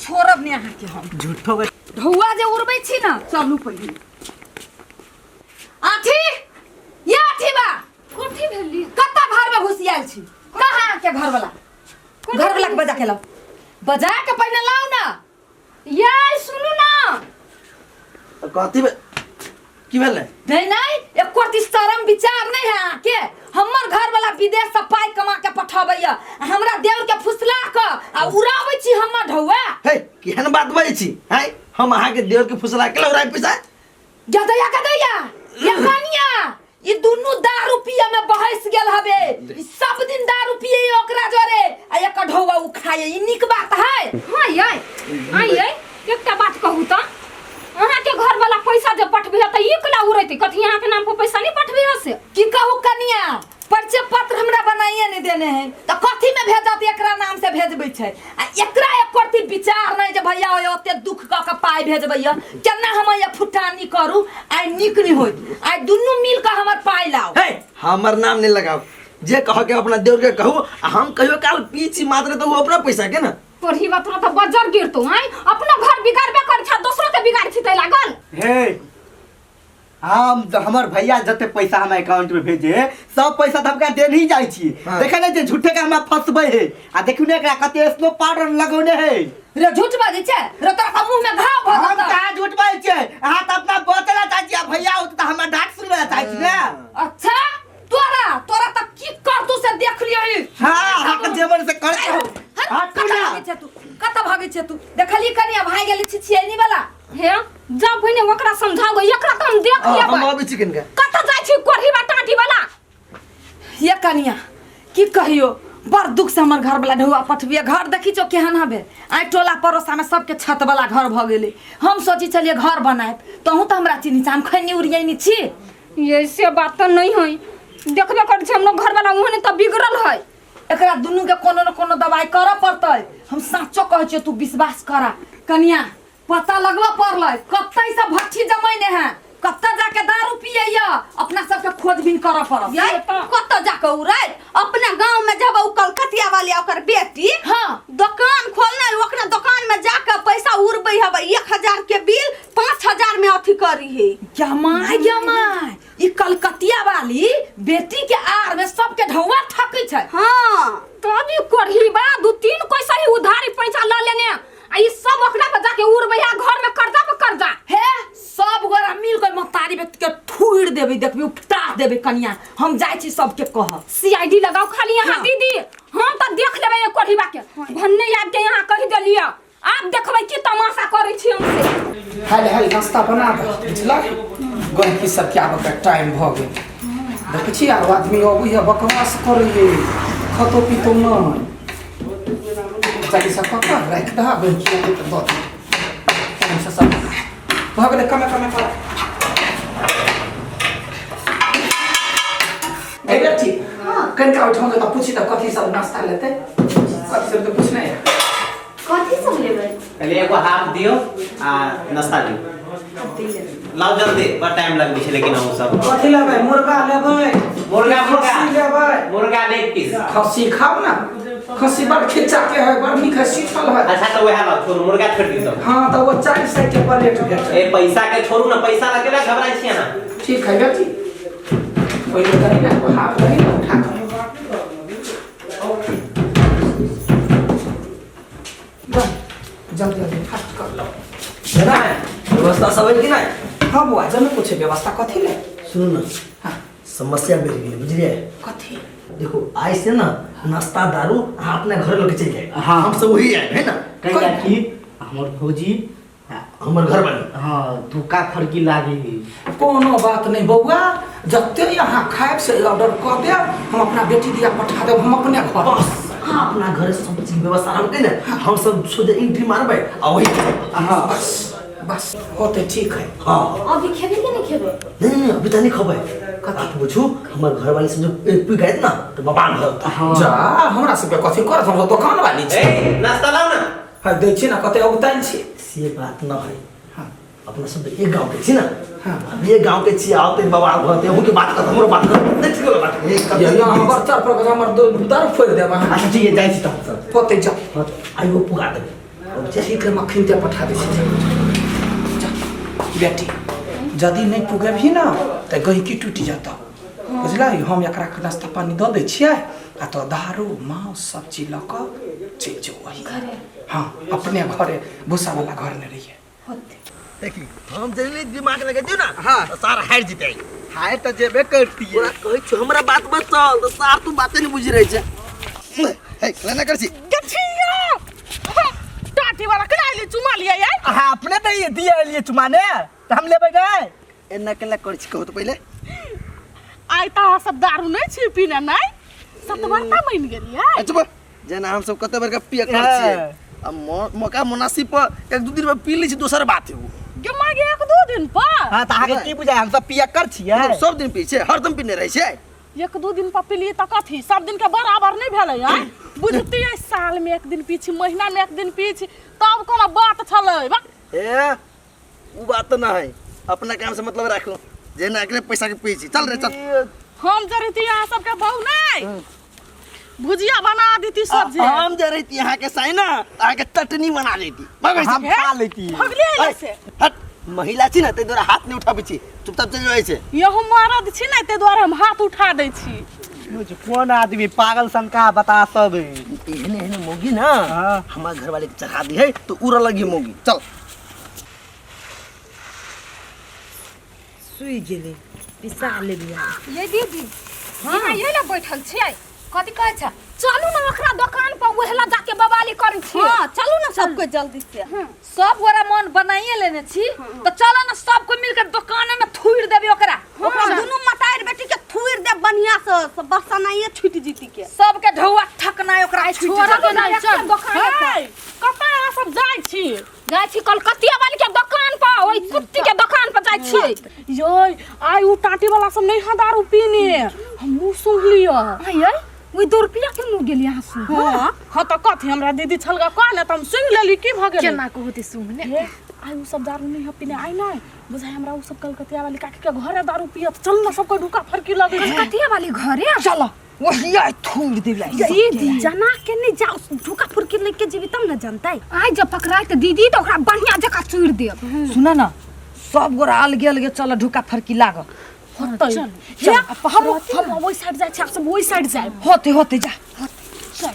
छोड़ब ने अहाँ के हम झूठो के ढौआ जे उड़बै छी ना चलू पहिले आठी ये आठी बा कोठी भेली कत्ता घर में घुसियाल छी कहाँ के घर वाला के बजा के लाओ बजा के पहले लाओ ना ये सुनु ना कथी में की भेलै नहीं एक कोटी शरम विचार नहीं है के हमर घर वाला विदेश से पाई कमा के पठाबैया हमरा देवर के फुसला के आ उड़ाबै छी हमर ढौआ हे केहन बात बजै छी हैं हम अहाँ के देवर के फुसला के उड़ाई पैसा गदैया ये कनिया ये दुनु दारू पिए में बहस गेल हबे सब दिन दारू पिए ओकरा जोरे आ एक ढौआ उ खाए ई निक बात है हां ये एकटा बात कहू त अहाँ के घर वाला पैसा जे पठबे त ई कला उड़ैते कथि अहाँ के नाम पर पैसा नहीं पठबे से की कहू कनिया परिचय पत्र हमरा बनाइए नहीं देने हैं तो कथी में भेजत एकरा नाम से भेजबै छै आ एकरा एक कोटी विचार नहीं जे भैया ओते दुख क के पाई भेजबैया केना हम ये फुटानी करू आइ निक नहीं होय आइ दुनु मिल के हमर पाई लाओ हे हमर नाम नहीं लगाओ जे कह के अपना देवर के कहू हम कहियो काल पीछी मात्र तो वो अपना पैसा के ना तोरही बात तो बजर गिरतो हैं अपना घर बिगाड़बे कर छ दूसरो के बिगाड़ छी तै लागल हे हम हमर भैया जते पैसा हम अकाउंट में भेजे सब पैसा तो हमका देन ही जाई छी देखे नै जे झूठे के हमरा फसबै है आ देखु ने एकरा कते स्नो पाउडर लगौने है रे झूठ बाजै छै रे तोरा मुंह में घाव भ हम कहाँ झूठ बाजै छै अहाँ त अपना बतला चाहै छी भैया हो त हमरा डांट सुनबे चाहै छी ने अच्छा तोरा त की कर तू से देख लियो हां हां के जेवन से कर हट तू कत भागे छै तू देखली कनिया भाई गेली छिछियनी वाला हे जा बने ओकरा समझाओ एकरा त हम देख लेबै हम अबै चिकन के कत जाय छी कोढ़ी बाटाटी वाला ये कनिया की कहियो बड़ दुख से हमर घर वाला ढौआ पठबिए घर देखी छो केहन हबे आइ टोला पड़ोसा में सबके छत वाला घर भ गेले हम सोची चलिए घर बनाए तहू त हमरा चिनी चान खैनी उरियनी छी ये से बात त नहीं होई देखबे कर छै हमरो घर वाला ओहने त बिगड़ल है एकरा दुनु के कोनो न कोनो दवाई कर पड़तै हम साचो कहै छी तू विश्वास करा कनिया पता लगवा पड़लै कत्तै से भट्ठी जमैने है कत्ता जाके दारू पियैया अपना सबके खोजबीन कर पड़त ये कत्ता जाके उड़ै अपना गांव में जब उ कलकतिया वाली ओकर बेटी हां दुकान खोलना ओकरा दुकान में जाके पैसा उड़बै हबे 1000 के बिल 5000 में अथी करी है जमाई ई कलकतिया वाली बेटी के आर में सबके ढौआ ठकै छै हां तभी कोढ़ी बा दू तीन कोई सही उधारी पैसा ल लेने आ ई सब ओकरा पे जाके उड़बैया घर में कर्जा पे कर्जा हे सब गोरा मिल के मतारी बेट के ठुइर देबे देखबी उठा देबे कनिया हम जाय छी सबके कह सीआईडी लगाओ खाली यहां दीदी हम त देख लेबै ए कोढ़ीबा के भन्ने याद के यहां कहि देलिया आप देखबै की तमाशा करै छी हमसे हाल नाश्ता बना बुझला गहकी सब के आबे के टाइम भ गेल देख छी आर आदमी अबैया बकवास करैये खतो पीतो न जाके सब पका रख दा गहकी के तो दो टाइम से सब भ गेले कमे कर ए बेटी कन का उठो के तो पूछी त कथि सब नाश्ता लेते कथि सब तो पूछना है कथि सब लेबै पहले एगो हाफ दियो आ नाश्ता दियो लाओ जल्दी बड़ा टाइम लग छै लेकिन हम सब कथि लेबै मुर्गा लेबै मुर्गा लेग पीस खस्सी खाओ ना खस्सी बड़ खिच्चा के है बड़ नीक खस्सी छल है अच्छा तो वह लाओ छोड़ मुर्गा छोड़ दी तो हां तो वो 400 के प्लेट भेट ए पैसा के छोड़ू ना पैसा लगेला घबराई छिया ना ठीक है बेटी पहले करी ना वो हाफ करी ना उठा के जल्दी फास्ट कर लो ना व्यवस्था सब है कि ना हां बुआ जने कुछ व्यवस्था कथि ले सुन ना हां समस्या बढ़ गई बुझलिए कथि देखो आज से ना नाश्ता दारू आप अपने घर लेके चल जाए हाँ। हम सब वही आए है ना कहिया की हमर भौजी हमर घर वाली हां धोखा फड़की लागी कोनो बात नहीं बउआ जत्ते यहाँ खाए से ऑर्डर कर दे हम अपना बेटी दिया पठा दे हम अपने घर बस हाँ अपना घर सब चीज व्यवस्था हम के ना हम सब सोचे एंट्री मारबे आ वही हां बस होते ठीक है हां अभी खेबे के नहीं खेबे नहीं अभी तो नहीं खबे बात पूछू हमर घर वाली से जो एक पी गए ना तो बबान हो जा हमरा से कथि कर हम दुकान वाली छी ए नाश्ता लाओ ना हां दै छी ना कते उतान छी से बात न है हां अपना सब एक गांव के छी ना हां अब ये गांव के छी आवते बबान होते हो की बात कर हमरो बात कर नहीं ठीक है बात एक ये हम बच्चा पर हमर दर फोड़ देबा अच्छा ठीक है जाई छी तो होते जा आई वो पुगा दे जही के मखिन ते पठा दे छी जा बेटी जदी नहीं पुगे भी ना त गही की टूटी जाता बुझला हम एकरा के नाश्ता पानी द दे छियै आ तो दारू मांस सब चीज ल क चल जो वही हां अपने घरे भूसा वाला घर में रहिए देखी हम जल्दी दिमाग लगा दियो ना हाँ। तो सारा हार जीते हाय तो जेबे करती है पूरा कहै छ हमरा बात मत चल तो सार तू बातें नहीं बुझ रही छ हे लेना कर छी टाटी वाला कना ले चुमा लिया यार हाँ अपने तो ये दिए लिए चुमाने तो हम लेबे गए एना केला कर छी कहू तो पहले आई ता सब दारू नहीं छी पीना नहीं सतवर्ता बन गेली है अच्छा जेना हम सब कते बार का पिया कर छी अब मौका मुनासिब पर एक दो दिन में पी ली छी दोसर बात है वो के मागे 1-2 दिन पर हाँ तो आगे की बुझाए हम सब पिया कर छिए सब दिन पी छे हरदम पीने रही छे 1-2 दिन पर पीली त कथी सब दिन के बराबर नहीं भेलै यार बुझती है साल में एक दिन पीछी महीना में एक दिन पीछी तब कोनो बात छलै बा ए वो बात ना है अपना काम से मतलब रखो जेना एकरे पैसा के पी छी चल रे चल हम जरती यहाँ सबके बहु नहीं भुजिया बना देती सब्जी हम जे रही यहाँ के साई ना आके चटनी बना देती मगर हम खा लेती भगले ऐसे हट महिला छी ना ते द्वारा हाथ नहीं उठाबी छी चुपचाप चल जाय छे यहू मरद छी ना ते द्वारा हम हाथ उठा दै छी कौन आदमी पागल सन का बता सब एहने एहने मोगी ना हाँ। हमारे घर वाले के चढ़ा दी है तो उड़ लगी मोगी चल सुई गेले पिसा ले बिया ये दीदी हां ये ला बैठल छियै कथि कहै छ चलू ना ओकरा दुकान पर ओहेला जाके बवाली करै छी हां चलू ना सबको जल्दी से सब गोरा मन बनाइए लेने छी तो चलो ना सबको मिलकर दुकान में थूर देबे ओकरा ओकरा दुनू मतार बेटी के थुइर दे बढ़िया से बसनाइए छूट जीती के सबके ढौआ ठकनाय ओकरा छोरा के नहीं चल दुकान पर कतै अहाँ सब जाइ छी जाय छी कलकतिया वाली के दुकान पर ओई कुत्ती के दुकान पर जाय छी योय आई उ टाटी वाला सब नहीं दारू पीने हम मुंह सुन लियो आयै ओई 2 रुपया के नु गेली यहाँ से हां त कथि हमरा दीदी छलगा कहले त हम सुन लेली की भ गेल केना को होते सुमने आई उ सब दारू नहीं पीने आई नहीं बुझाय हमरा उ सब कलकतिया वाली काकी के घरे दारू पियत चल ना सबको ढुका फरकी लगे कलकतिया वाली घरे चलो वही आई थूर देबे दीदी जना के नहीं जाओ ढुका फुरकी लेके जेबी तब न जानतै आई जब पकड़ाई त दीदी तो ओकरा बढ़िया जका चूड़ देब सुना ना सब गोरा अलगे अलगे चल ढुका फरकी लाग चल हे हम ओई साइड जाय छी सब ओई साइड जाय होते होते जा चल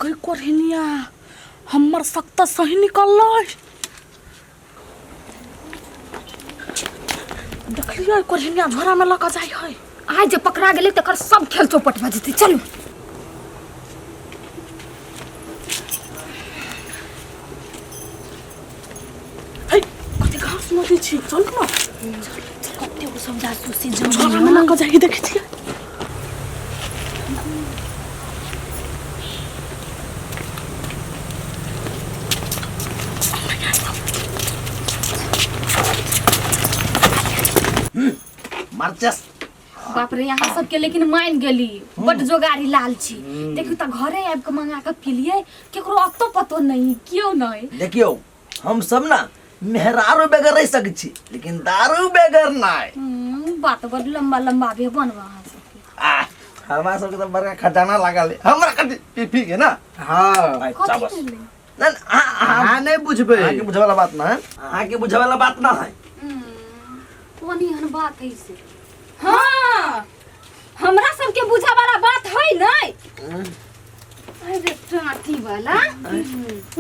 गई कोरहिनिया हमर सख्त सही निकललै देखलिए कोरहिनिया झोरा में लगा जाय है आई जब पकड़ा गेले तकर सब खेल चौपट भ जेतै चलू हे कथि घास नदी छी चल ना कते को समझा सुसी झोरा में लगा जाय देखि छी मारचस बाप रे यहाँ सबके लेकिन मान गेली बड जोगारी लाल छी देखू त घरे आबि के मंगा के पिलिए केकरो अतो पतो नहीं क्यों नहीं देखियो हम सब ना मेहरारू बगैर रह सकै छी लेकिन दारू बगैर नहीं बात बड़ लंबा लंबा भी बनवा हमारा सबके तो बड़का खजाना लागल है हमरा कथि पी पी के ना हाँ चाबस ना हाँ नहीं बुझबे आगे बुझे वाला बात ना है आगे बुझे वाला बात ना है कोनी हन बात है से हां हमरा सबके बुझा वाला बात है नहीं अरे टाटी वाला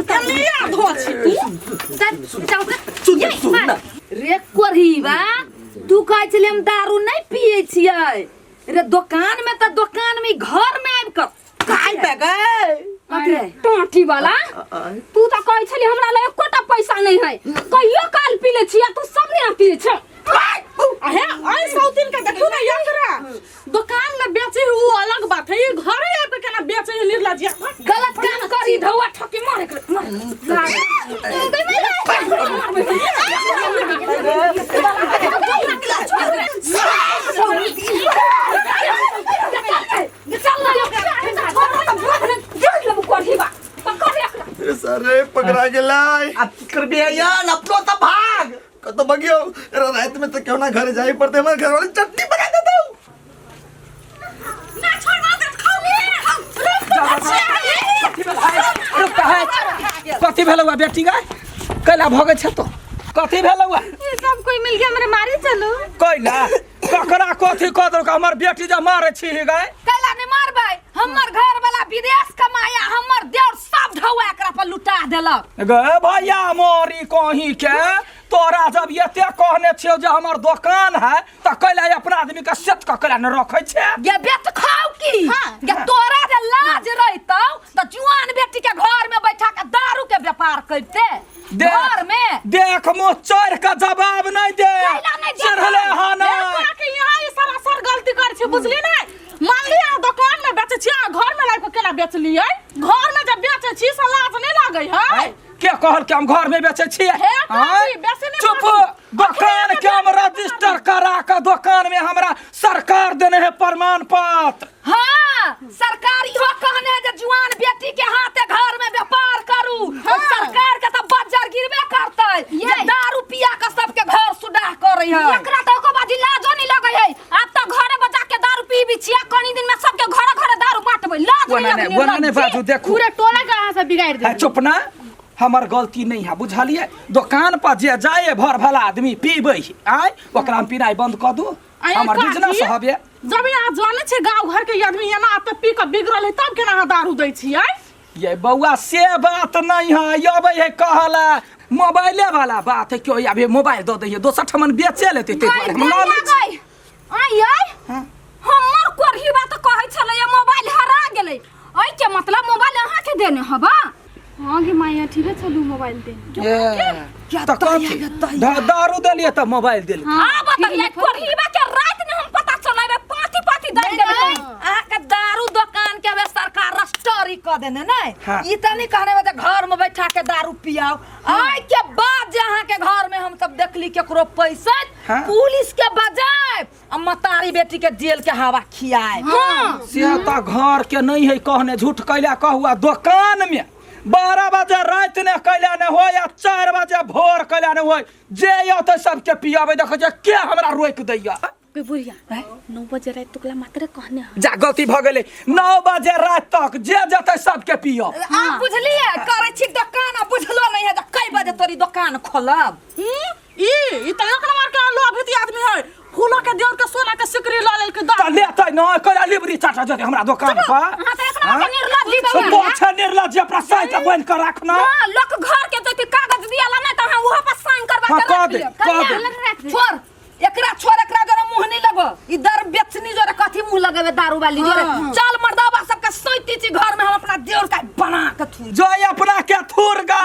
उतलिया धोछि तू सुन ना रे कोरहीबा तू कहै छले हम दारू नहीं पिए छियै रे दुकान में त दुकान में घर में आबि क काई पे गए अरे टाटी वाला तू त कहै छली हमरा लग एकोटा पैसा नहीं है कहियो काल पीले छिया तू सब ने पीले छ अहे आई सौतिन के देखू ना यंगरा दुकान में बेचे वो अलग बात है ये घरे पे केना बेचे है निर्लजिया गलत काम करी धौआ ठकी मारे सरे पकड़ा गेलाई अब कर बे यार अपनो तो भाग कतो बगियो रात में तो क्यों ना घर जाई पड़ते हमारे घर वाले चटनी बना देता हूं ना कथी भेल हुआ बेटी गाय कैला भगे छ तो कथी भेल हुआ ये सब कोई मिल गया मेरे मारी चलो कैला ककरा कथी कह दो हमर बेटी जा मारे छी गाय कैला नहीं मारबै हमर घर वाला विदेश कमाया हमर देवर सब ढौआ एकरा पर लुटा देलक गे भैया मोरी कहीं के तोरा जब एते कहने छियो जे हमर दुकान है त कैला अपना आदमी के सेट क कैला न रखै छे ये बेट खाओ की ये तोरा जे लाज रहितौ त जुआन बेटी के घर में बैठा के दारू के व्यापार करते घर में देख मुँह चढ़ के जवाब नहीं दे कैला नहीं दे चढ़ले हाना के यहाँ ये सरासर गलती कर छी बुझली नहीं मान लिया दुकान में बेचे छी घर में लाके केला बेच लिए घर में जब बेचे छी से लाज नहीं लागे है के कहल के हम घर में बेचे छी चुप दुकान के हम रजिस्टर करा के दुकान में हमरा सरकार देने है प्रमाण पत्र हाँ सरकार इहो कहने है जे जुआन बेटी के हाथे घर में व्यापार करू और सरकार के त बजर गिरबे करतै ये दारू पिया के सबके घर सुडाह करे है एकरा त को बाजी लाजो नहीं लगे है अब त घरे बजा के दारू पीबी छिया कनी दिन में सबके घरे घरे दारू बांटबै लाज नहीं बाजू देखो पूरे टोला का यहाँ से बिगाड़ दे चुप ना हमर गलती नहीं है बुझलिए दुकान पर जे जाए भर भला आदमी पीबे आय ओकरा हम पीनाई बंद कर दू हमर बिजनेस हबे जब यहाँ जाने छे गांव घर के आदमी यहाँ आते पी के बिगड़ल है तब केना दारू दै छियै ये बउआ से बात नहीं है अबे है कहला मोबाइले वाला बात है क्यों अभी मोबाइल दो दे दोसर ठमन बेचे लेते ते हम ना ले हमर कोरही बात कहै छले ये मोबाइल हरा गेलै ओइ के मतलब मोबाइल अहाँ के देने हबा हां गे माया ठीक है चलू मोबाइल दे क्या तो दारू देलिए त मोबाइल देलिए हां बताइए कोरहीबा के रात ने हम पता चलाबे पाती पाती दे देबे आ के दारू दुकान के वे सरकार रस्टोरी क देने नै ई त नहीं कहने में घर में बैठा के दारू पियाओ आइ के बाद जहां के घर में हम सब देखली केकरो पैसा पुलिस के बजाय मतारी बेटी के जेल के हवा खियाए से त घर के नहीं है कहने झूठ कैला कहुआ दुकान में 12 बजे रात ने कैला न हो या 4 बजे भोर कैला न हो जे तो सबके पियाबे देख जे के हमरा रोक दैया कोई बुढ़िया 9 बजे रात तकला मात्र कहने जा गलती भ गेलै 9 बजे रात तक जे जते सबके पियो आ बुझलिए करे छी दुकान बुझलो नहीं है त कई बजे तोरी दुकान खोलब ई त एक नंबर के लोभित आदमी है फूलो के देवर के सोना के सिकरी ला लेल के त लेतै न कला लिबरी चाटा जते हमरा दुकान पर हां त एकरा के निर्लज्जी तो अच्छा निर्लज्ज अपना साइट बन कर रखना हां लोक घर के जति कागज दियाला न त हम ओहो पर साइन करबा के रख लियो छोड़ एकरा छोड़ एकरा जरा मुंह नहीं लगो इधर बेचनी जरा कथी मुंह लगेबे दारू वाली जरा चल मर्दावा सबके सैती छी घर में हम अपना देवर का बना के थू जो अपना के थूरगा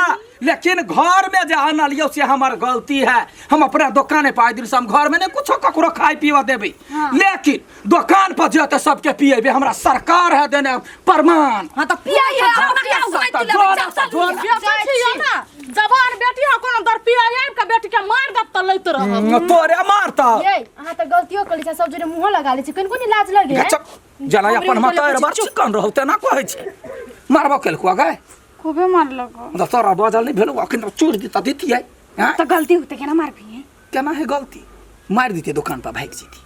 लेकिन घर में जे आनलियो से हमर गलती है हम अपना दुकाने पर दिन से हम घर में नहीं कुछ ककरो खाई पीवा देबे लेकिन दुकान पर जेते सबके पिएबे हमरा सरकार है देने प्रमाण हां त पियाई है अपना के सैती लेबे जवान बेटी हो कोनो दर पिया आइब के बेटी के मार दत त लैत रह तोरे मारता ए अहाँ त गलतियो कली छ सब जने मुंह लगा ले छ कन कोनी लाज लगे जना अपन मतार बार चिकन रहते ना कहै छै मारबो केल खुआ गए खूबे मार लगो त तोरा बजल नहीं भेलो अखन चोर दिता देती है हां त गलती होते केना मार भी केना है गलती मार देती दुकान पर भाग जीती